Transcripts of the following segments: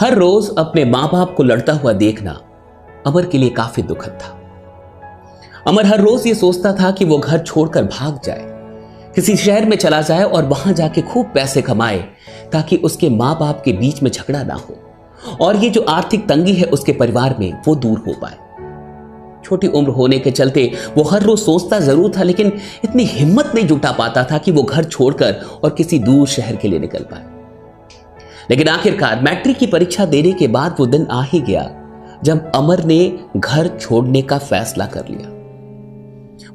हर रोज अपने मां बाप को लड़ता हुआ देखना अमर के लिए काफी दुखद था। अमर हर रोज ये सोचता था कि वो घर छोड़कर भाग जाए, किसी शहर में चला जाए और वहां जाके खूब पैसे कमाए ताकि उसके मां बाप के बीच में झगड़ा ना हो और ये जो आर्थिक तंगी है उसके परिवार में वो दूर हो पाए। छोटी उम्र होने के चलते वो हर रोज सोचता जरूर था, लेकिन इतनी हिम्मत नहीं जुटा पाता था कि वो घर छोड़कर और किसी दूर शहर के लिए निकल पाए। लेकिन आखिरकार मैट्रिक की परीक्षा देने के बाद वो दिन आ ही गया जब अमर ने घर छोड़ने का फैसला कर लिया।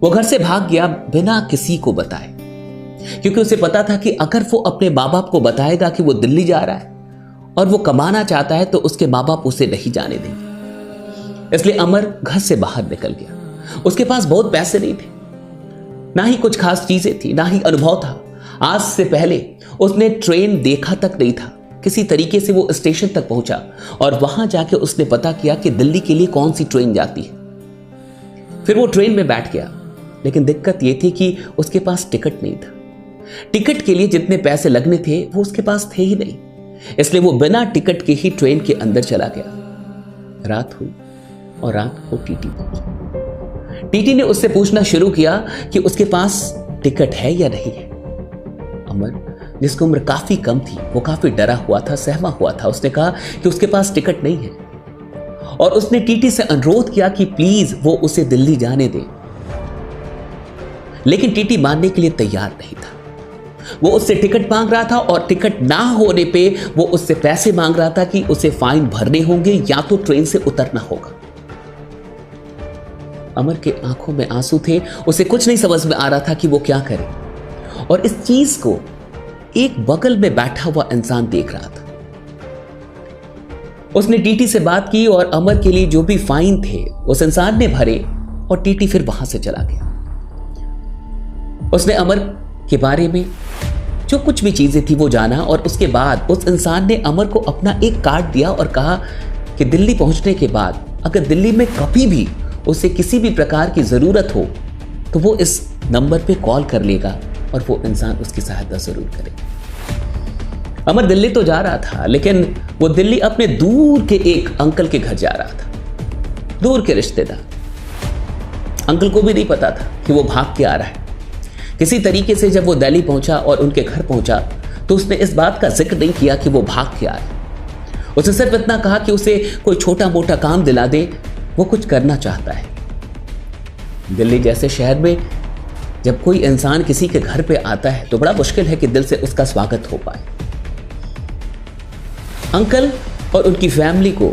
वो घर से भाग गया बिना किसी को बताए, क्योंकि उसे पता था कि अगर वो अपने माँ बाप को बताएगा कि वो दिल्ली जा रहा है और वो कमाना चाहता है तो उसके माँ बाप उसे नहीं जाने देंगे। इसलिए अमर घर से बाहर निकल गया। उसके पास बहुत पैसे नहीं थे, ना ही कुछ खास चीजें थी, ना ही अनुभव था। आज से पहले उसने ट्रेन देखा तक नहीं था। किसी तरीके से वो स्टेशन तक पहुंचा और वहां जाके उसने पता किया कि दिल्ली के लिए कौन सी ट्रेन जाती है। फिर वो ट्रेन में बैठ गया, लेकिन दिक्कत ये थी कि उसके पास टिकट नहीं था। टिकट के लिए जितने पैसे लगने थे वो उसके पास थे ही नहीं, इसलिए वो बिना टिकट के ही ट्रेन के अंदर चला गया। रात हुई और रात को टीटी पहुंचा। टीटी ने उससे पूछना शुरू किया कि उसके पास टिकट है या नहीं है। अमर, जिसकी उम्र काफी कम थी, वो काफी डरा हुआ था, सहमा हुआ था। उसने कहा कि उसके पास टिकट नहीं है और उसने टीटी से अनुरोध किया कि प्लीज वो उसे दिल्ली जाने दे, लेकिन टीटी मानने के लिए तैयार नहीं था। वो उससे टिकट मांग रहा था और टिकट ना होने पे वो उससे पैसे मांग रहा था कि उसे फाइन भरने होंगे या तो ट्रेन से उतरना होगा। अमर के आंखों में आंसू थे, उसे कुछ नहीं समझ में आ रहा था कि वो क्या करे, और इस चीज को एक बगल में बैठा हुआ इंसान देख रहा था। उसने टीटी से बात की और अमर के लिए जो भी फाइन थे उस इंसान ने भरे और टीटी फिर वहां से चला गया। उसने अमर के बारे में जो कुछ भी चीजें थी वो जाना और उसके बाद उस इंसान ने अमर को अपना एक कार्ड दिया और कहा कि दिल्ली पहुंचने के बाद अगर दिल्ली में कभी भी उसे किसी भी प्रकार की जरूरत हो तो वो इस नंबर पे कॉल कर लेगा और वो इंसान उसकी सहायता जरूर करेगा। अमर दिल्ली तो जा रहा था, लेकिन वो दिल्ली अपने दूर के एक अंकल के घर जा रहा था, दूर के रिश्तेदार। अंकल को भी नहीं पता था कि वो भाग के आ रहा है। किसी तरीके से जब वो दिल्ली पहुंचा और उनके घर पहुंचा तो उसने इस बात का जिक्र नहीं किया कि वो भाग के आए। उसने सिर्फ इतना कहा कि उसे कोई छोटा मोटा काम दिला दे, वो कुछ करना चाहता है। दिल्ली जैसे शहर में जब कोई इंसान किसी के घर पे आता है तो बड़ा मुश्किल है कि दिल से उसका स्वागत हो पाए। अंकल और उनकी फैमिली को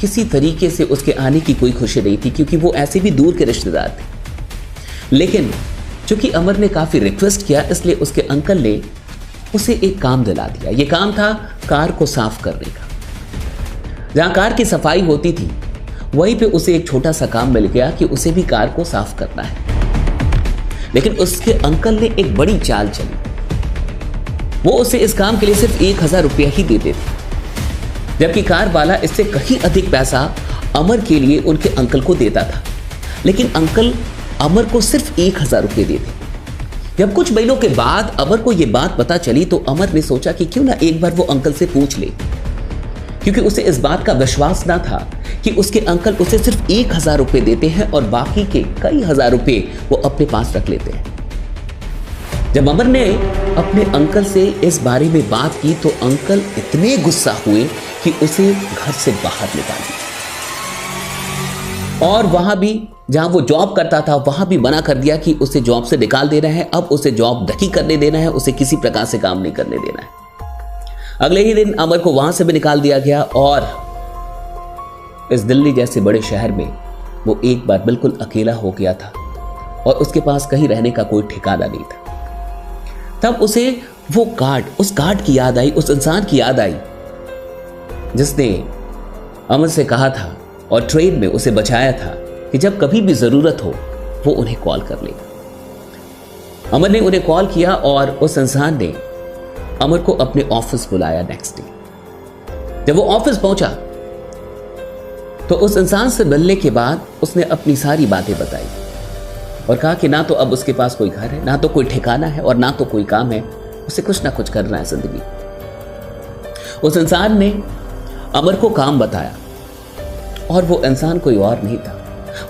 किसी तरीके से उसके आने की कोई खुशी नहीं थी, क्योंकि वो ऐसे भी दूर के रिश्तेदार थे। लेकिन चूंकि अमर ने काफी रिक्वेस्ट किया, इसलिए उसके अंकल ने उसे एक काम दिला दिया। यह काम था कार को साफ करने का। जहां कार की सफाई होती थी वहीं पे उसे एक छोटा सा काम मिल गया कि उसे भी कार को साफ करना है। लेकिन उसके अंकल ने एक बड़ी चाल चली। वो उसे इस काम के लिए सिर्फ 1000 रुपया ही देते थे, जबकि कार वाला इससे कहीं अधिक पैसा अमर के लिए उनके अंकल को देता था। लेकिन अंकल अमर को सिर्फ 1000 रुपये देते। जब कुछ महीनों के बाद अमर को यह बात पता चली तो अमर ने सोचा कि क्यों ना एक बार वो अंकल से पूछ ले, क्योंकि उसे इस बात का विश्वास ना था कि उसके अंकल उसे सिर्फ 1000 रुपये देते हैं और बाकी के कई हजार रुपये वो अपने पास रख लेते हैं। जब अमर ने अपने अंकल से इस बारे में बात की तो अंकल इतने गुस्सा हुए कि उसे घर से बाहर निकाल दिया, और वहां भी जहां वो जॉब करता था वहां भी मना कर दिया कि उसे जॉब से निकाल देना है। अब उसे जॉब नहीं करने देना है, उसे किसी प्रकार से काम नहीं करने देना है। अगले ही दिन अमर को वहां से भी निकाल दिया गया और इस दिल्ली जैसे बड़े शहर में वो एक बार बिल्कुल अकेला हो गया था और उसके पास कहीं रहने का कोई ठिकाना नहीं था। तब उसे वो कार्ड, उस कार्ड की याद आई, उस इंसान की याद आई जिसने अमर से कहा था और ट्रेन में उसे बचाया था कि जब कभी भी जरूरत हो वो उन्हें कॉल कर लेगा। अमर ने उन्हें कॉल किया और उस इंसान ने अमर को अपने ऑफिस बुलाया नेक्स्ट डे। जब वो ऑफिस पहुंचा तो उस इंसान से मिलने के बाद उसने अपनी सारी बातें बताई और कहा कि ना तो अब उसके पास कोई घर है, ना तो कोई ठिकाना है और ना तो कोई काम है, उसे कुछ ना कुछ करना है जिंदगी। उस इंसान ने अमर को काम बताया और वो इंसान कोई और नहीं था,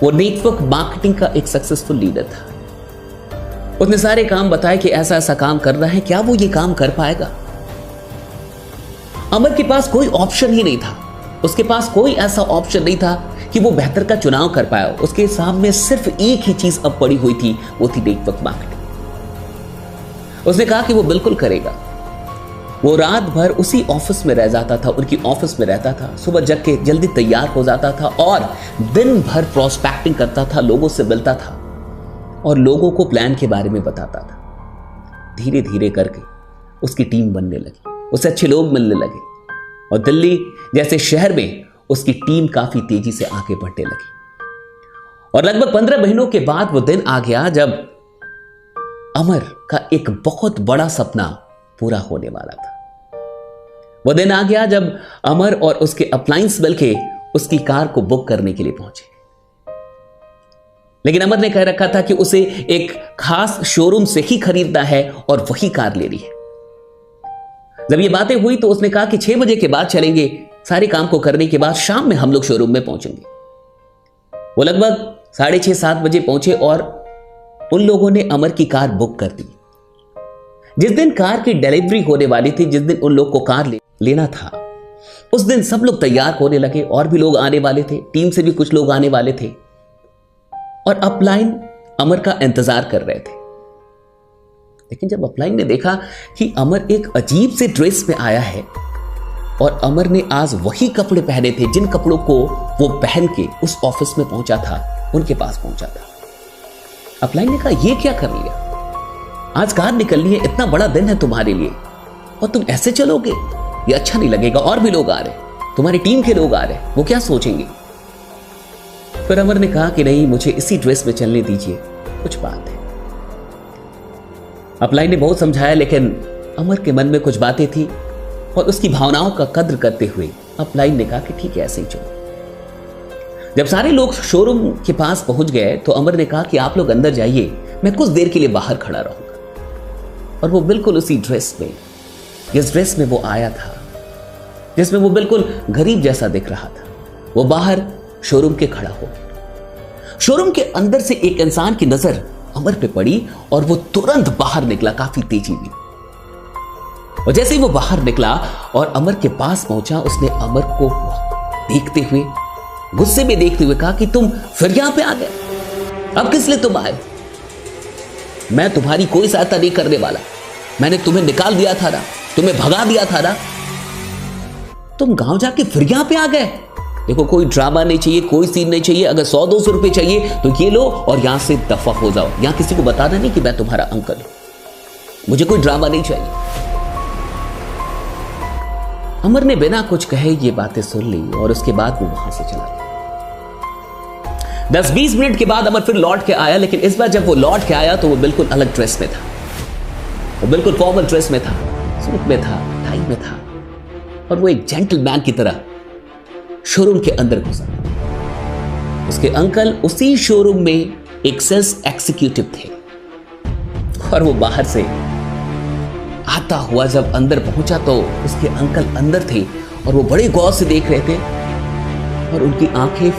वो नेटवर्क मार्केटिंग का एक सक्सेसफुल लीडर था। उसने सारे काम बताए कि ऐसा ऐसा काम कर रहा है, क्या वो ये काम कर पाएगा। अमर के पास कोई ऑप्शन ही नहीं था, उसके पास कोई ऐसा ऑप्शन नहीं था कि वो बेहतर का चुनाव कर पाया। उसके सामने सिर्फ एक ही चीज अब पड़ी हुई थी, वो थी नेटवर्क मार्केटिंग। उसने कहा कि वो बिल्कुल करेगा। वो रात भर उसी ऑफिस में रह जाता था, उनकी ऑफिस में रहता था, सुबह जग के जल्दी तैयार हो जाता था और दिन भर प्रोस्पेक्टिंग करता था, लोगों से मिलता था और लोगों को प्लान के बारे में बताता था। धीरे धीरे करके उसकी टीम बनने लगी, उसे अच्छे लोग मिलने लगे और दिल्ली जैसे शहर में उसकी टीम काफी तेजी से आगे बढ़ने लगी। और लगभग 15 महीनों के बाद वो दिन आ गया जब अमर का एक बहुत बड़ा सपना पूरा होने वाला था। वो दिन आ गया जब अमर और उसके अप्लायंस बल्कि उसकी कार को बुक करने के लिए पहुंचे। लेकिन अमर ने कह रखा था कि उसे एक खास शोरूम से ही खरीदना है और वही कार लेनी है। जब ये बातें हुई तो उसने कहा कि 6 बजे के बाद चलेंगे, सारे काम को करने के बाद शाम में हम लोग शोरूम में पहुंचेंगे। वो लगभग 6:30-7 बजे पहुंचे और उन लोगों ने अमर की कार बुक कर दी। जिस दिन कार की डिलीवरी होने वाली थी, जिस दिन उन लोग को कार लेना था, उस दिन सब लोग तैयार होने लगे। और भी लोग आने वाले थे, टीम से भी कुछ लोग आने वाले थे और अपलाइन अमर का इंतजार कर रहे थे। लेकिन जब अपलाइन ने देखा कि अमर एक अजीब से ड्रेस में आया है और अमर ने आज वही कपड़े पहने थे जिन कपड़ों को वो पहन के उस ऑफिस में पहुंचा था, उनके पास पहुंचा था, अपलाइन ने कहा ये क्या कर लिया, आज कार निकलनी है, इतना बड़ा दिन है तुम्हारे लिए और तुम ऐसे चलोगे, ये अच्छा नहीं लगेगा। और भी लोग आ रहे, तुम्हारी टीम के लोग आ रहे, वो क्या सोचेंगे। फिर अमर ने कहा कि नहीं, मुझे इसी ड्रेस में चलने दीजिए, कुछ बात है। अपलाइन ने बहुत समझाया लेकिन अमर के मन में कुछ बातें थी और उसकी भावनाओं का कद्र करते हुए अपलाइन ने कहा कि ठीक है, ऐसे ही चलो। जब सारे लोग शोरूम के पास पहुंच गए तो अमर ने कहा कि आप लोग अंदर जाइए, मैं कुछ देर के लिए बाहर खड़ा रहूंगा। और वो बिल्कुल उसी ड्रेस में, जिस ड्रेस में वो आया था, जिसमें वो बिल्कुल गरीब जैसा दिख रहा था, वो बाहर शोरूम के खड़ा हो गया। शोरूम के अंदर से एक इंसान की नजर अमर पे पड़ी और वो तुरंत बाहर निकला काफी तेजी में। और जैसे ही वो बाहर निकला और अमर के पास पहुंचा, उसने अमर को देखते हुए, गुस्से में देखते हुए कहा कि तुम फिर यहां पे आ गए, अब किस लिए तुम आए? मैं तुम्हारी कोई सहायता नहीं करने वाला, मैंने तुम्हें निकाल दिया था ना, तुम्हें भगा दिया था ना, तुम गांव जाके फिर यहां पे आ गए। देखो, कोई ड्रामा नहीं चाहिए, कोई सीन नहीं चाहिए। अगर 100-200 रुपए चाहिए तो ये लो और यहां से दफा हो जाओ। यहां किसी को बताना नहीं कि मैं तुम्हारा अंकल हूं, मुझे कोई ड्रामा नहीं चाहिए। अमर ने बिना कुछ कहे ये बातें सुन ली और उसके बाद वो वहां से चला गया। 10-20 मिनट के बाद अमर फिर लौट के आया, लेकिन इस बार जब वो लौट के आया तो वो बिल्कुल अलग ड्रेस में था। वो बिल्कुल फॉर्मल ड्रेस में था, सूट में था, टाई में था और वो एक जेंटलमैन की तरह शोरूम के अंदर घुसा। उसके अंकल उसी शोरूम में एक सेल्स एग्जीक्यूटिव थे और वो बाहर से आता हुआ जब अंदर पहुंचा तो उसके अंकल अंदर थे और वो बड़े गौर से देख रहे थे और उनकी आंखें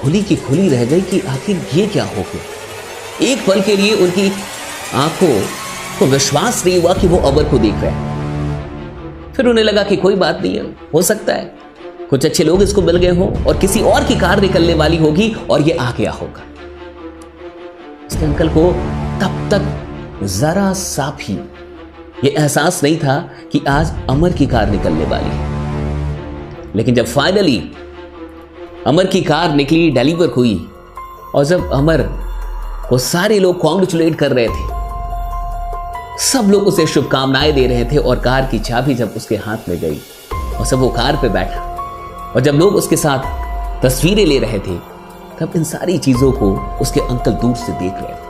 खुली की खुली रह गई कि आखिर ये क्या हो गया। एक पल के लिए उनकी आंखों को विश्वास नहीं हुआ कि वो अमर को देख रहे हैं। फिर उन्हें लगा कि कोई बात नहीं है, हो सकता है कुछ अच्छे लोग इसको मिल गए हों और किसी और की कार निकलने वाली होगी और ये आ गया होगा। उसके अंकल को तब तक जरा सा भी ये एहसास नहीं था कि आज अमर की कार निकलने वाली है। लेकिन जब फाइनली अमर की कार निकली, डिलीवर हुई और जब अमर को सारे लोग कॉन्ग्रेचुलेट कर रहे थे, सब लोग उसे शुभकामनाएं दे रहे थे और कार की चाबी जब उसके हाथ में गई और सब वो कार पे बैठा और जब लोग उसके साथ तस्वीरें ले रहे थे, तब इन सारी चीजों को उसके अंकल दूर से देख रहे थे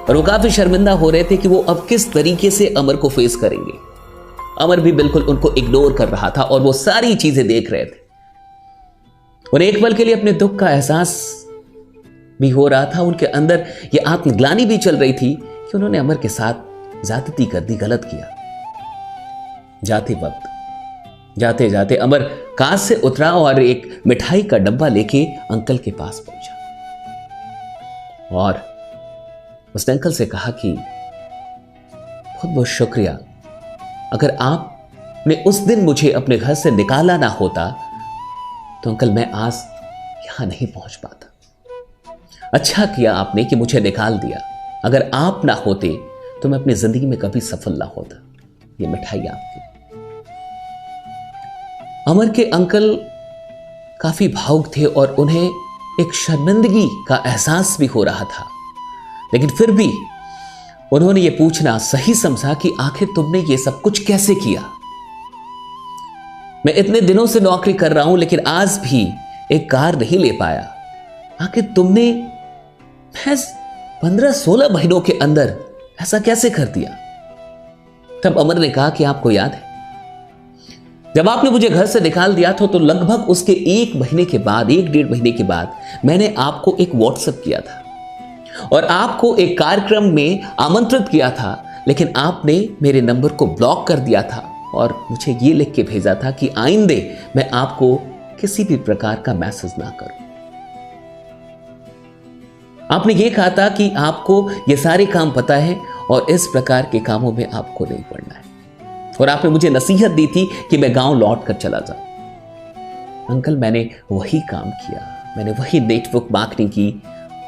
और वो काफी शर्मिंदा हो रहे थे कि वो अब किस तरीके से अमर को फेस करेंगे। अमर भी बिल्कुल उनको इग्नोर कर रहा था और वो सारी चीजें देख रहे थे और एक पल के लिए अपने दुख का एहसास भी हो रहा था। उनके अंदर ये आत्मग्लानि भी चल रही थी कि उन्होंने अमर के साथ ज्यादती कर दी, गलत किया। जाते वक्त जाते जाते अमर कार से उतरा और एक मिठाई का डब्बा लेके अंकल के पास पहुंचा और उसने अंकल से कहा कि बहुत बहुत शुक्रिया, अगर आपने उस दिन मुझे अपने घर से निकाला ना होता तो अंकल मैं आज यहां नहीं पहुंच पाता। अच्छा किया आपने कि मुझे निकाल दिया, अगर आप ना होते तो मैं अपनी जिंदगी में कभी सफल ना होता। ये मिठाई आपकी। अमर के अंकल काफी भावुक थे और उन्हें एक शर्मिंदगी का एहसास भी हो रहा था, लेकिन फिर भी उन्होंने ये पूछना सही समझा कि आखिर तुमने ये सब कुछ कैसे किया। मैं इतने दिनों से नौकरी कर रहा हूं लेकिन आज भी एक कार नहीं ले पाया, आखिर तुमने 15-16 महीनों के अंदर ऐसा कैसे कर दिया। तब अमर ने कहा कि आपको याद है जब आपने मुझे घर से निकाल दिया था तो लगभग उसके 1 महीने के बाद, 1-1.5 महीने के बाद मैंने आपको एक व्हाट्सएप किया था और आपको एक कार्यक्रम में आमंत्रित किया था, लेकिन आपने मेरे नंबर को ब्लॉक कर दिया था और मुझे ये लिख के भेजा था कि आइंदे मैं आपको किसी भी प्रकार का मैसेज ना करूं। आपने ये कहा था कि आपको ये सारे काम पता है और इस प्रकार के कामों में आपको नहीं पड़ना है, और आपने मुझे नसीहत दी थी कि मैं गांव लौट कर चला जाऊं। अंकल मैंने वही काम किया, मैंने वही नेटवर्क मार्केटिंग की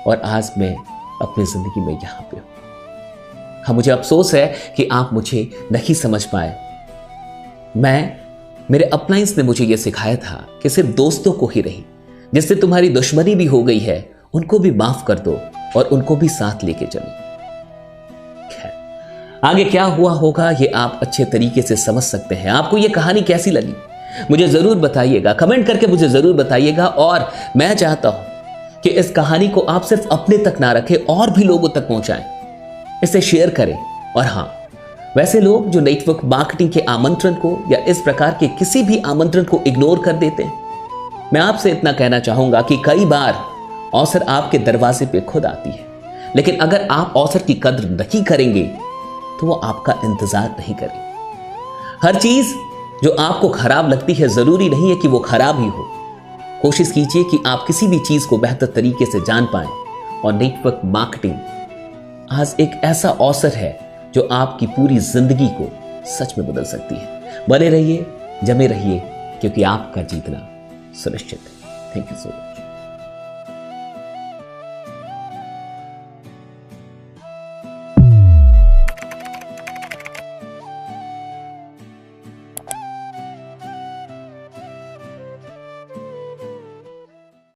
और आज मैं अपनी जिंदगी में यहां पे हूं। हाँ, मुझे अफसोस है कि आप मुझे नहीं समझ पाए। मेरे अपलाइंस ने मुझे यह सिखाया था कि सिर्फ दोस्तों को ही नहीं, जिससे तुम्हारी दुश्मनी भी हो गई है उनको भी माफ कर दो और उनको भी साथ लेके चलो। खैर, आगे क्या हुआ होगा ये आप अच्छे तरीके से समझ सकते हैं। आपको ये कहानी कैसी लगी मुझे जरूर बताइएगा, कमेंट करके मुझे जरूर बताइएगा। और मैं चाहता हूं कि इस कहानी को आप सिर्फ अपने तक ना रखें और भी लोगों तक पहुंचाएं, इसे शेयर करें। और हां, वैसे लोग जो नेटवर्क मार्केटिंग के आमंत्रण को या इस प्रकार के किसी भी आमंत्रण को इग्नोर कर देते हैं, मैं आपसे इतना कहना चाहूंगा कि कई बार अवसर आपके दरवाजे पे खुद आती है, लेकिन अगर आप अवसर की कद्र नहीं करेंगे तो वो आपका इंतजार नहीं करेंगे। हर चीज जो आपको खराब लगती है जरूरी नहीं है कि वो खराब ही हो। कोशिश कीजिए कि आप किसी भी चीज को बेहतर तरीके से जान पाएं, और नेटवर्क मार्केटिंग आज एक ऐसा अवसर है जो आपकी पूरी जिंदगी को सच में बदल सकती है। बने रहिए, जमे रहिए, क्योंकि आपका जीतना सुनिश्चित है। Thank you so much.